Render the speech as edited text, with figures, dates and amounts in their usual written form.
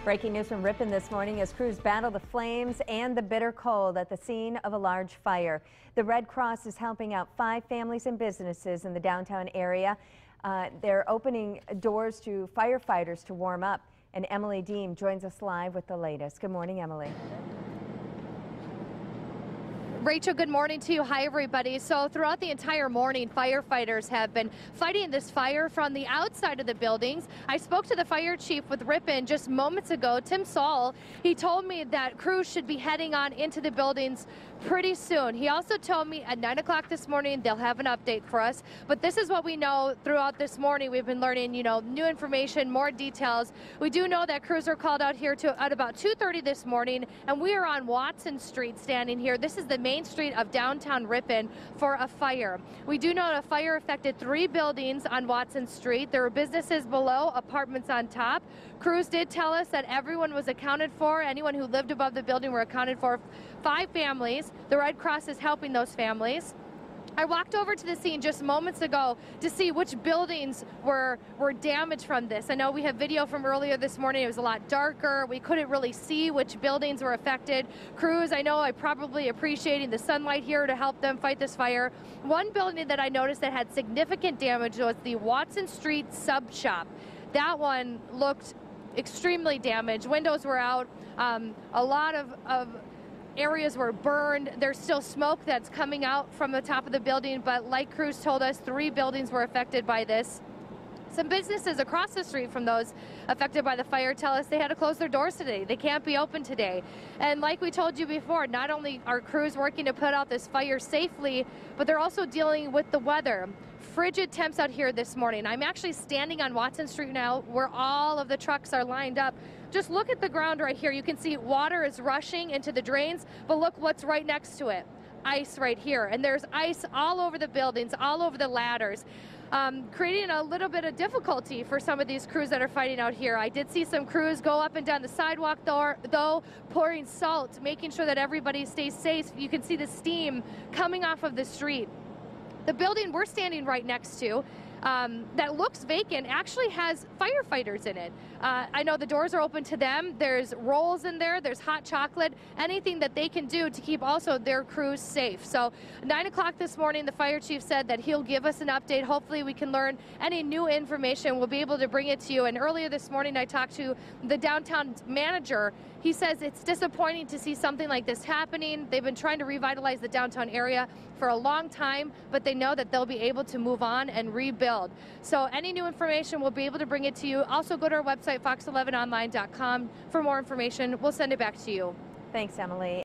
Breaking news from Ripon this morning as crews battle the flames and the bitter cold at the scene of a large fire. The Red Cross is helping out 5 families and businesses in the downtown area. They're opening doors to firefighters to warm up. And Emily Deem joins us live with the latest. Good morning, Emily. Rachel, good morning to you. Hi, everybody. So throughout the entire morning, firefighters have been fighting this fire from the outside of the buildings. I spoke to the fire chief with Ripon just moments ago, Tim Saul. He told me that crews should be heading on into the buildings pretty soon. He also told me at 9 o'clock this morning they'll have an update for us. But this is what we know throughout this morning. We've been learning, new information, more details. We do know that crews are called out here at about 2:30 this morning, and we are on Watson Street standing here. This is the main street of downtown Ripon for a fire. We do know a fire affected 3 buildings on Watson Street. There were businesses below, apartments on top. Crews did tell us that everyone was accounted for. Anyone who lived above the building were accounted for. 5 families. The Red Cross is helping those families. I walked over to the scene just moments ago to see which buildings were damaged from this. I know we have video from earlier this morning. It was a lot darker. We couldn't really see which buildings were affected. Crews, I know, are probably appreciating the sunlight here to help them fight this fire. One building that I noticed that had significant damage was the Watson Street sub shop. That one looked extremely damaged. Windows were out. A lot of areas were burned. There's still smoke that's coming out from the top of the building, but like crews told us, 3 buildings were affected by this. Some businesses across the street from those affected by the fire tell us they had to close their doors today. They can't be open today. And like we told you before, not only are crews working to put out this fire safely, but they're also dealing with the weather. Frigid temps out here this morning. I'm actually standing on Watson Street now where all of the trucks are lined up. Just look at the ground right here. You can see water is rushing into the drains, but look what's right next to it. Ice right here. And there's ice all over the buildings, all over the ladders, creating a little bit of difficulty for some of these crews that are fighting out here. I did see some crews go up and down the sidewalk though, pouring salt, making sure that everybody stays safe. You can see the steam coming off of the street. The building we're standing right next to that looks vacant actually has firefighters in it. I know the doors are open to them. There's rolls in there. There's hot chocolate, anything that they can do to keep also their crews safe. So 9 o'clock this morning, the fire chief said that he'll give us an update. Hopefully we can learn any new information. We'll be able to bring it to you. And earlier this morning, I talked to the downtown manager. He says it's disappointing to see something like this happening. They've been trying to revitalize the downtown area for a long time, but they know that they'll be able to move on and rebuild. So any new information, we'll be able to bring it to you. Also go to our website, fox11online.com, for more information. We'll send it back to you. Thanks, Emily.